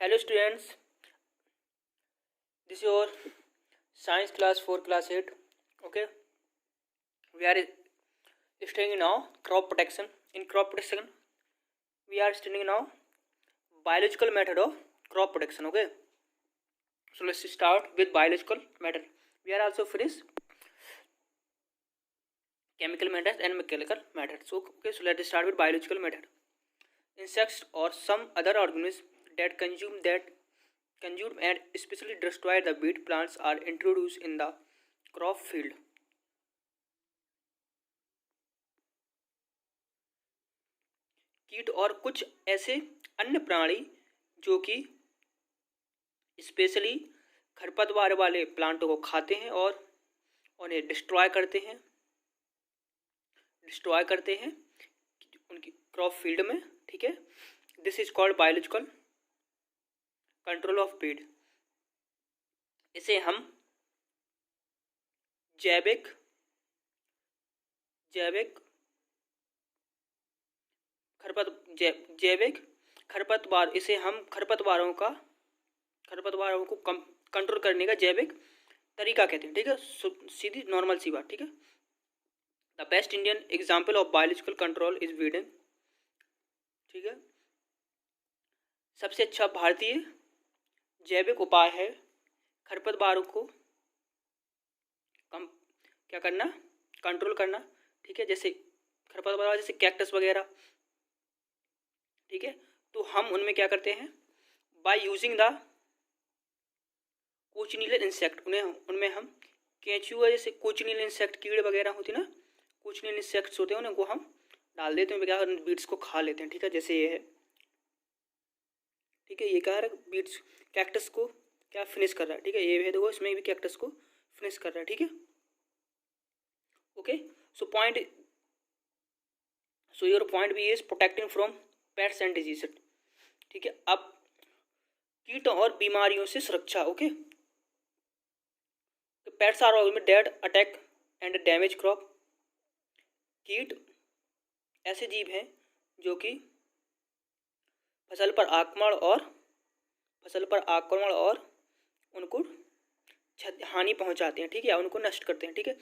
Hello students, this is your science class for class 8. Okay, we are studying now crop protection. In crop protection, we are studying now biological method of crop protection. Okay, so let's start with biological method. We are also finished chemical methods and mechanical methods. So let's start with biological method. Insects or some other organisms that consume and especially destroy the wheat plants are introduced in the crop field. कीट और कुछ ऐसे अन्य प्राणी जो कि specially खरपतवार वाले प्लांटों को खाते हैं और उन्हें डिस्ट्रॉय करते हैं उनकी क्रॉप फील्ड में। ठीक है, this is called biological control of पेड़। इसे हम जैविक खरपतवार इसे हम खरपतवारों को कंट्रोल करने का जैविक तरीका कहते हैं। ठीक है, सीधी नॉर्मल सी बात। ठीक है, the best Indian example of biological control is weeding. ठीक है, सबसे अच्छा भारतीय जैविक उपाय है खरपतवारों को क्या करना, कंट्रोल करना। ठीक है, जैसे खरपतवार जैसे कैक्टस वगैरह। ठीक है, तो हम उनमें क्या करते हैं, बाय यूजिंग द कोचिनियल इंसेक्ट, उनमें हम केंचुआ जैसे कोचिनियल इंसेक्ट कीड़े वगैरह होती ना, कोचिनियल इंसेक्ट्स होते हैं, उनको हम डाल देते हैं, क्या बीट्स को खा लेते हैं। ठीक है, जैसे ये है। ठीक है, ये क्या है, बीट्स कैक्टस को क्या फिनिश कर रहा है। ठीक है, ये है, देखो इसमें भी कैक्टस को फिनिश कर रहा है। ठीक है, okay, so your point B is protecting from pests and disease. ठीक है, अब कीटों और बीमारियों से सुरक्षा। ओके, पेट्स आर ऑल में that attack and damage crop. कीट ऐसे जीव हैं जो कि फसल पर आक्रमण और उनको हानि पहुंचाते हैं। ठीक है, उनको नष्ट करते हैं। ठीक है,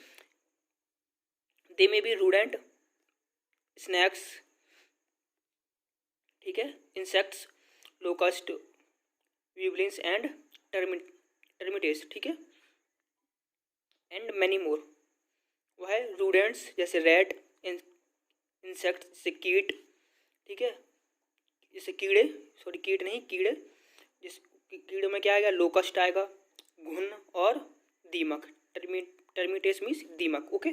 दे में बी रूडेंट, स्नैक्स, ठीक है, इंसेक्ट्स, लोकस्ट, वीवलिंग्स एंड टर्मिटेस। ठीक है, एंड मैनी मोर। वह है रूडेंट्स जैसे रैट, इंसेक्ट जैसे कीट। ठीक है, जैसे कीड़े, सॉरी कीट नहीं, कीड़े। जिस कीड़े में क्या आएगा, लोकस्ट आएगा, घुन और दीमक। टर्मिटेस मीन्स दीमक। ओके,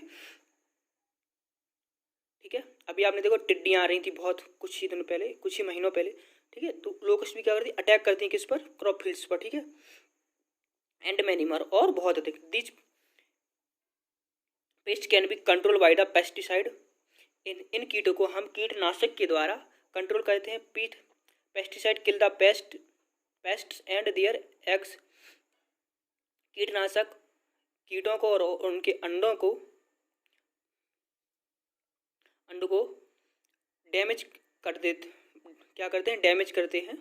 ठीक है, अभी आपने देखो टिड्डियाँ आ रही थी बहुत कुछ ही दिनों पहले, कुछ ही महीनों पहले। ठीक है, तो लोकस्ट भी क्या करती है, अटैक करती है किस पर, क्रॉप फील्ड्स पर। ठीक है, एंड मैनी मोर, और बहुत अधिक। This pest can be control by the pesticide. इन कीटों को हम कीटनाशक के द्वारा कंट्रोल करते हैं। Pesticide kill the pests and their eggs. कीटनाशक कीटों को और उनके अंडों को डैमेज कर देते, क्या करते हैं, डैमेज करते हैं,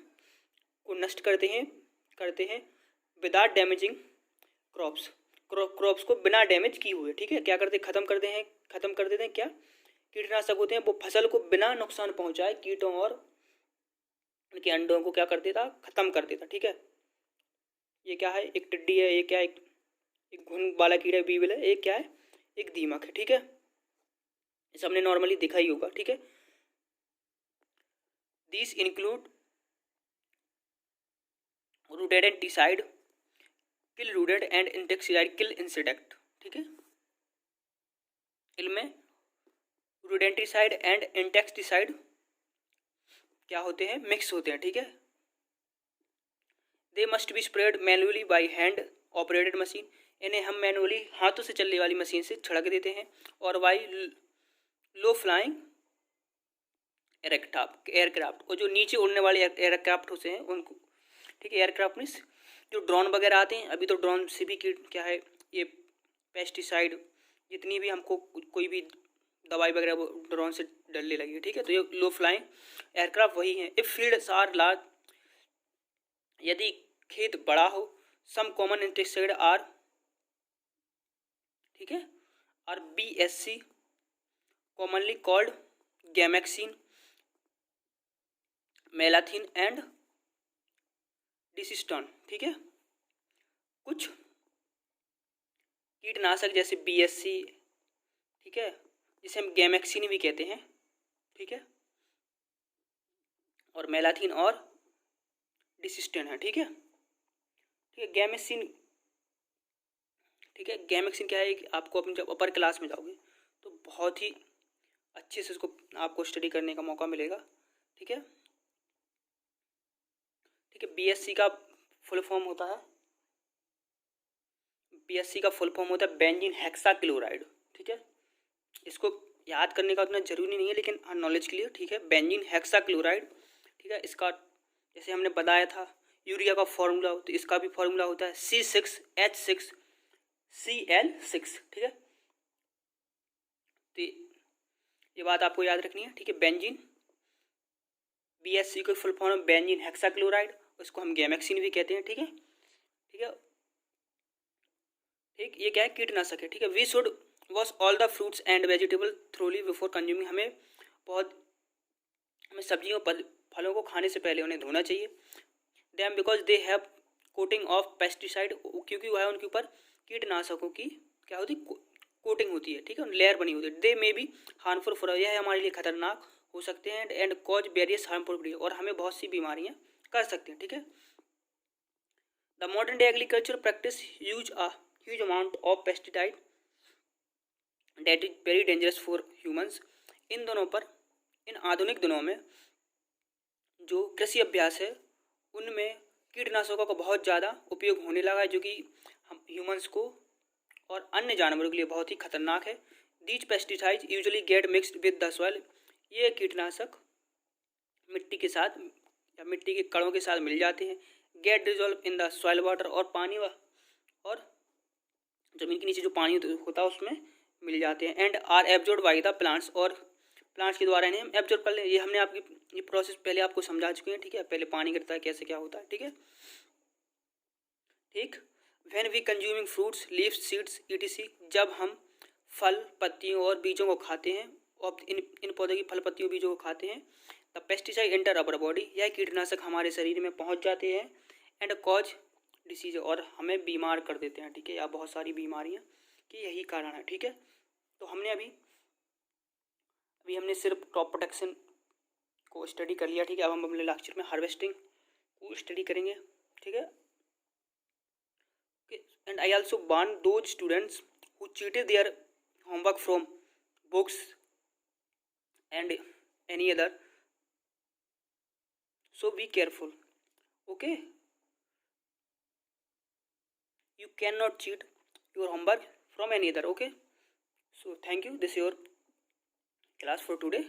को नष्ट करते हैं विदाउट डैमेजिंग क्रॉप्स को बिना डैमेज किए हुए। ठीक है, क्या करते हैं, खत्म कर देते हैं। क्या कीटनाशक होते हैं, वो फसल को बिना नुकसान पहुंचाए कीटों और उनके अंडों को क्या कर देता, खत्म कर देता। ठीक है, ये क्या है, एक टिड्डी है, ये क्या है, एक घुन वाला कीड़ा बीवल है, एक क्या है, एक दीमक है। ठीक है, इसे हमने नॉर्मली देखा ही होगा। ठीक है, these include rodenticide kill rodent and insecticide kill insect। ठीक है, इनमें रोडेंटिसाइड एंड इंसेक्टिसाइड क्या होते हैं, मिक्स होते हैं। ठीक है, they must be spread manually by hand operated machine. इन्हें हम मैनुअली हाथों से चलने वाली मशीन से छिड़क देते हैं, और बाय लो फ्लाइंग एयरक्राफ्ट, और जो नीचे उड़ने वाले एयरक्राफ्ट होते हैं उनको। ठीक है, एयरक्राफ्ट मीन्स जो ड्रोन वगैरह आते हैं, अभी तो ड्रोन से भी क्या है, ये पेस्टिसाइड जितनी भी हमको कोई भी दवाई वगैरह वो ड्रोन से डलने लगी है। ठीक है, तो ये लो फ्लाइंग एयरक्राफ्ट वही हैं। इफ फील्ड्स आर लार्ज, यदि खेत बड़ा हो, सम कॉमन इंसेक्टिसाइड आर, ठीक है, are BSC commonly called gammexane, malathion and disyston, ठीक है। कुछ कीटनाशक जैसे BSC, ठीक है, जिसे हम गैमेक्सिन भी कहते हैं, ठीक है, और मेलाथिन और डिसिस्टन है, ठीक है। ठीक है, गैमेक्सिन, ठीक है, गैमेक्सिन क्या है कि आपको अपनी जब अपर क्लास में जाओगे तो बहुत ही अच्छे से उसको आपको स्टडी करने का मौका मिलेगा, ठीक है। ठीक है, BSC का फुल फॉर्म होता है, BSC का फुल फॉर्म होता है बेंजीन हेक्साक्लोराइड, ठीक है। इसको याद करने का उतना जरूरी नहीं है, लेकिन नॉलेज के लिए, ठीक है, बेंजीन हेक्साक्लोराइड, ठीक है। इसका जैसे हमने बताया था यूरिया का फॉर्मूला, तो इसका भी फॉर्मूला होता है C6H6Cl6, ठीक है। तो ये बात आपको याद रखनी है, ठीक है। बेंजीन, BSC को फुल फॉर्म बेंजीन हेक्साक्लोराइड, उसको हम गैमेक्सिन भी कहते हैं, ठीक है, ठीक है। ठीक, ये क्या है, कीटनाशक है, ठीक है। We should wash all the fruits and vegetable thoroughly before consuming, हमें सब्जियों फलों को खाने से पहले उन्हें धोना चाहिए। Them because they have coating of pesticide, क्योंकि वह उनके ऊपर कीटनाशकों की क्या होती, कोटिंग होती है, ठीक है, लेयर बनी होती है। दे मे बी हार्मफुल फॉर, यह हमारे लिए खतरनाक हो सकते हैं, एंड कॉज वेरियस हार्मफुल, और हमें बहुत सी बीमारियां कर सकते हैं, ठीक है। The modern day agriculture practice use a huge amount of pesticide that is very dangerous for humans. इन दोनों पर, इन आधुनिक दिनों में जो कृषि अभ्यास है उनमें कीटनाशकों का बहुत ज़्यादा उपयोग होने लगा है, जो कि हम ह्यूमंस को और अन्य जानवरों के लिए बहुत ही खतरनाक है। These pesticides usually get mixed with the soil, ये कीटनाशक मिट्टी के साथ या मिट्टी के कणों के साथ मिल जाते हैं। Get dissolve in the soil water, और पानी और जमीन के नीचे जो पानी होता है उसमें मिल जाते हैं। And are absorb by the plants, और प्लांट्स के द्वारा इन्हें हम एब्जॉर्ब कर लें। ये हमने आपकी ये प्रोसेस पहले आपको समझा चुके हैं, ठीक है। पहले पानी गिरता है, कैसे क्या होता है, ठीक है, ठीक। When we consuming fruits leaves seeds ETC, जब हम फल पत्तियों और बीजों को खाते हैं, और इन पौधों की फल पत्तियों बीजों को खाते हैं, the pesticide enter our body, यह कीटनाशक हमारे शरीर में पहुंच जाते हैं, एंड कॉज डिसीज, और हमें बीमार कर देते हैं, ठीक है, या बहुत सारी बीमारियां की यही कारण है, ठीक है। तो हमने अभी हमने सिर्फ क्रॉप प्रोटेक्शन को स्टडी कर लिया, ठीक है। अब हम अगले लेक्चर में हार्वेस्टिंग को स्टडी करेंगे, ठीक है। And I also warn those students who cheated their homework from books and any other, so be careful, okay, you cannot cheat your homework from any other, okay. So thank you, this is your class for today.